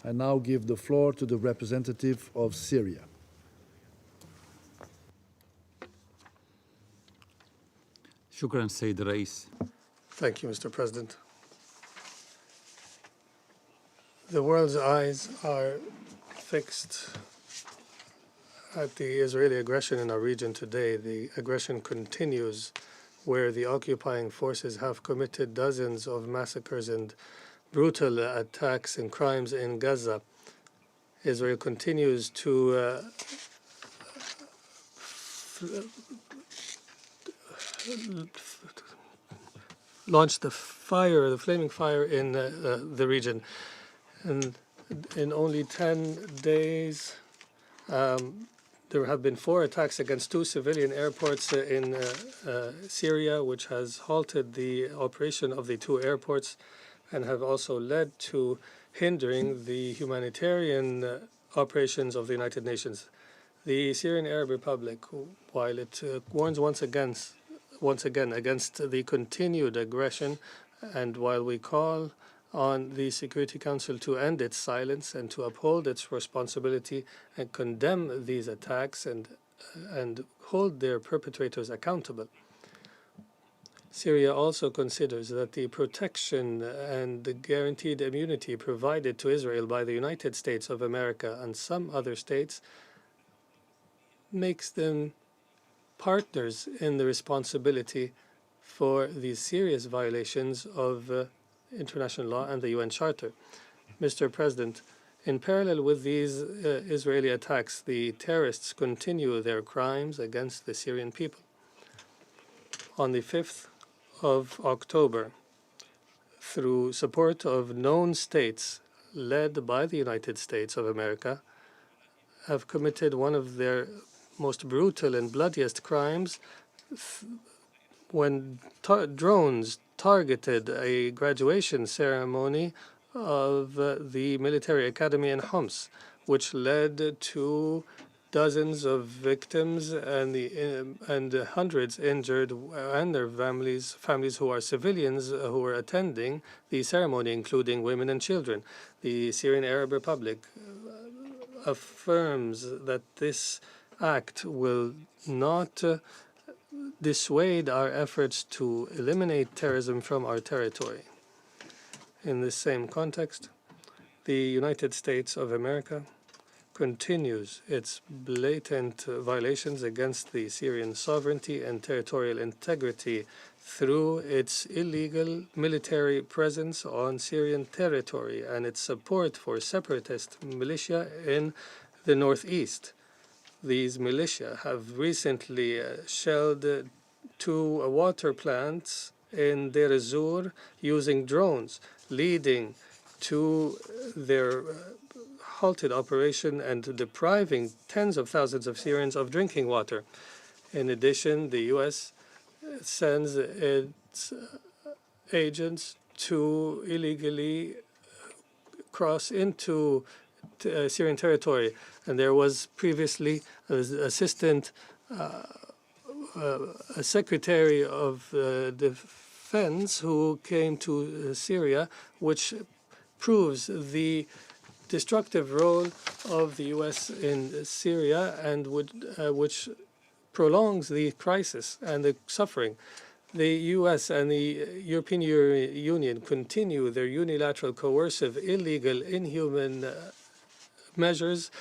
I now give the floor to the representative of Syria. شكرا سيد الرئيس. Thank you, Mr. President. The world's eyes are fixed at the Israeli aggression in our region today. The aggression continues, where the occupying forces have committed dozens of massacres and brutal attacks and crimes in Gaza. Israel continues to launch the flaming fire in the region. And in only 10 days, there have been 4 attacks against 2 civilian airports in Syria, which has halted the operation of the 2 airports and have also led to hindering the humanitarian operations of the United Nations. The Syrian Arab Republic, while it warns once again against the continued aggression, and while we call on the Security Council to end its silence and to uphold its responsibility and condemn these attacks and hold their perpetrators accountable, Syria also considers that the protection and the guaranteed immunity provided to Israel by the United States of America and some other states makes them partners in the responsibility for these serious violations of international law and the UN Charter. Mr. President, in parallel with these Israeli attacks, the terrorists continue their crimes against the Syrian people. On the 5th of October, through support of known states led by the United States of America, have committed one of their most brutal and bloodiest crimes when drones targeted a graduation ceremony of the military academy in Homs, which led to dozens of victims and hundreds injured, and their families who are civilians who were attending the ceremony, including women and children. The Syrian Arab Republic affirms that this act will not dissuade our efforts to eliminate terrorism from our territory. In this same context, the United States of America continues its blatant violations against the Syrian sovereignty and territorial integrity through its illegal military presence on Syrian territory and its support for separatist militia in the northeast. These militia have recently shelled 2 water plants in Deir ez-Zor using drones, leading to their halted operation and depriving tens of thousands of Syrians of drinking water. In addition, the U.S. sends its agents to illegally cross into Syrian territory. And there was previously an assistant a secretary of defense who came to Syria, which proves the destructive role of the U.S. in Syria and which prolongs the crisis and the suffering. The U.S. and the European Union continue their unilateral, coercive, illegal, inhuman measures,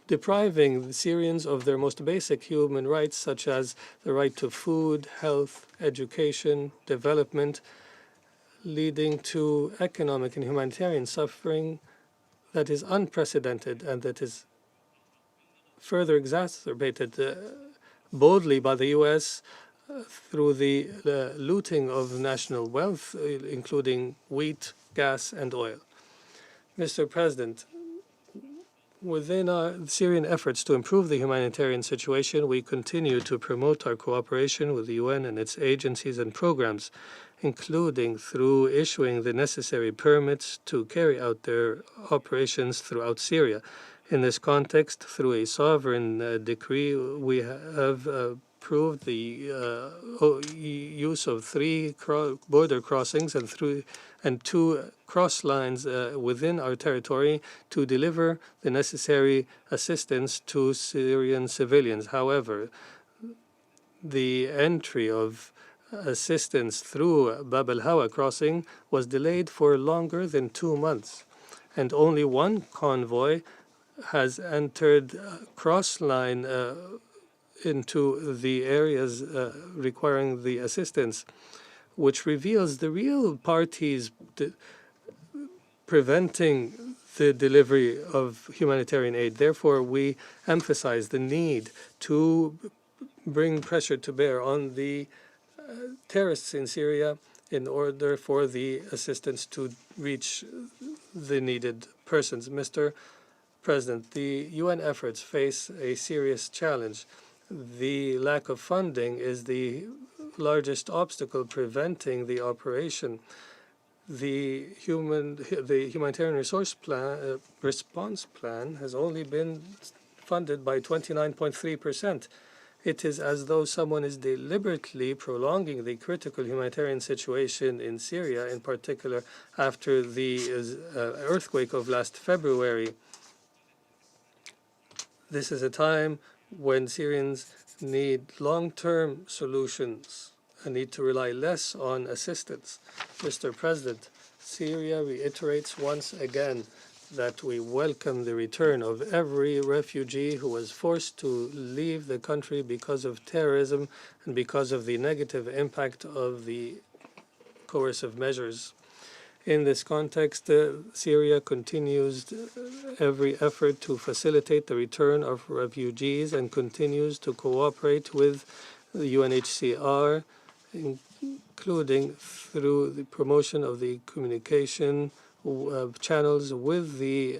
depriving the Syrians of their most basic human rights, such as the right to food, health, education, development, leading to economic and humanitarian suffering that is unprecedented and that is further exacerbated boldly by the U.S. Through the looting of national wealth, including wheat, gas, and oil. Mr. President, within our Syrian efforts to improve the humanitarian situation, we continue to promote our cooperation with the UN and its agencies and programs, including through issuing the necessary permits to carry out their operations throughout Syria. In this context, through a sovereign decree, we have approved the use of 3 border crossings and 2 cross lines within our territory to deliver the necessary assistance to Syrian civilians. However, the entry of assistance through Bab al-Hawa crossing was delayed for longer than 2 months, and only 1 convoy has entered cross-line into the areas requiring the assistance, which reveals the real parties preventing the delivery of humanitarian aid. Therefore, we emphasize the need to bring pressure to bear on the terrorists in Syria in order for the assistance to reach the needed persons. Mr. President, the UN efforts face a serious challenge. The lack of funding is the largest obstacle preventing the operation. The humanitarian response plan has only been funded by 29.3%. It is as though someone is deliberately prolonging the critical humanitarian situation in Syria, in particular after the earthquake of last February. This is a time when Syrians need long-term solutions and need to rely less on assistance. Mr. President, Syria reiterates once again that we welcome the return of every refugee who was forced to leave the country because of terrorism and because of the negative impact of the coercive measures. In this context, Syria continues every effort to facilitate the return of refugees and continues to cooperate with the UNHCR, including through the promotion of the communication channels with the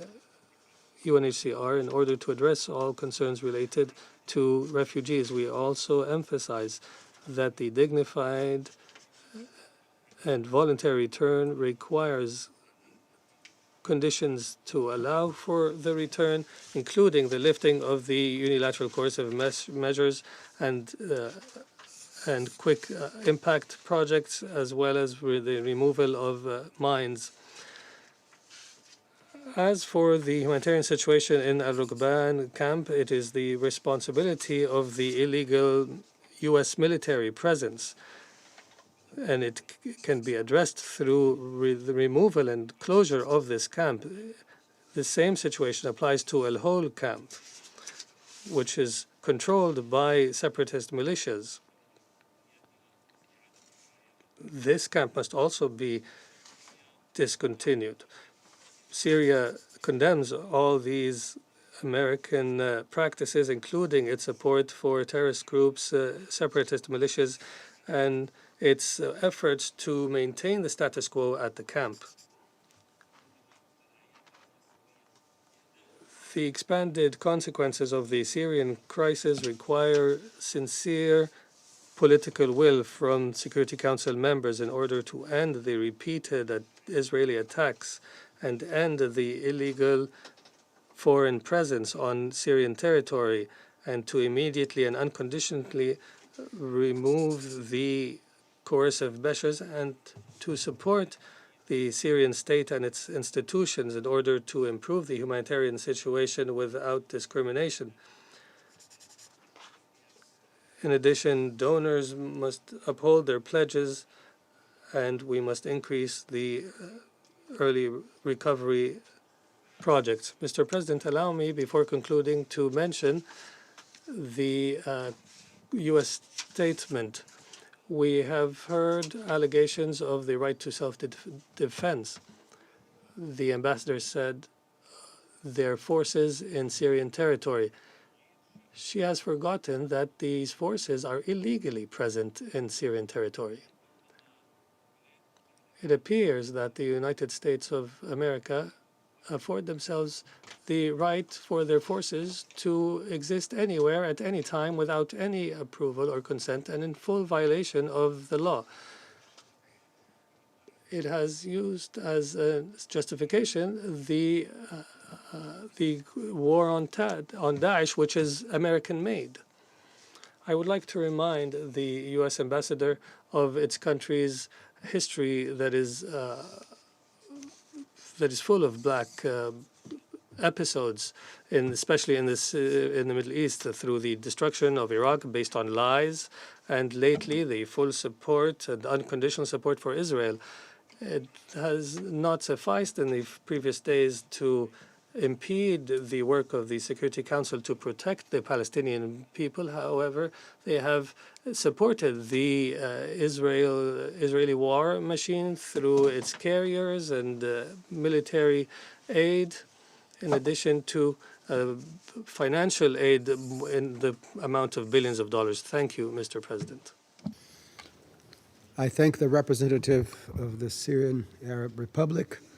UNHCR in order to address all concerns related to refugees. We also emphasize that the dignified and voluntary return requires conditions to allow for the return, including the lifting of the unilateral coercive measures and quick impact projects, as well as the removal of mines. As for the humanitarian situation in Al-Rukban camp, it is the responsibility of the illegal U.S. military presence, and it can be addressed through the removal and closure of this camp. The same situation applies to Al-Hol camp, which is controlled by separatist militias. This camp must also be discontinued. Syria condemns all these American practices, including its support for terrorist groups, separatist militias, and its efforts to maintain the status quo at the camp. The expanded consequences of the Syrian crisis require sincere political will from Security Council members in order to end the repeated Israeli attacks and end the illegal foreign presence on Syrian territory, and to immediately and unconditionally remove the coercive measures and to support the Syrian state and its institutions in order to improve the humanitarian situation without discrimination. In addition, donors must uphold their pledges, and we must increase the early recovery projects. Mr. President, allow me, before concluding, to mention the U.S. statement. We have heard allegations of the right to self-defense. The ambassador said their forces in Syrian territory. She has forgotten that these forces are illegally present in Syrian territory. It appears that the United States of America afford themselves the right for their forces to exist anywhere at any time without any approval or consent and in full violation of the law. It has used as a justification the war on Daesh, which is American-made. I would like to remind the U.S. ambassador of its country's history that is that is full of black episodes, especially in the Middle East, through the destruction of Iraq based on lies, and lately the full support and unconditional support for Israel. It has not sufficed in the previous days to impede the work of the Security Council to protect the Palestinian people. However, they have supported the Israeli war machine through its carriers and military aid, in addition to financial aid in the amount of billions of dollars. Thank you, Mr. President. I thank the representative of the Syrian Arab Republic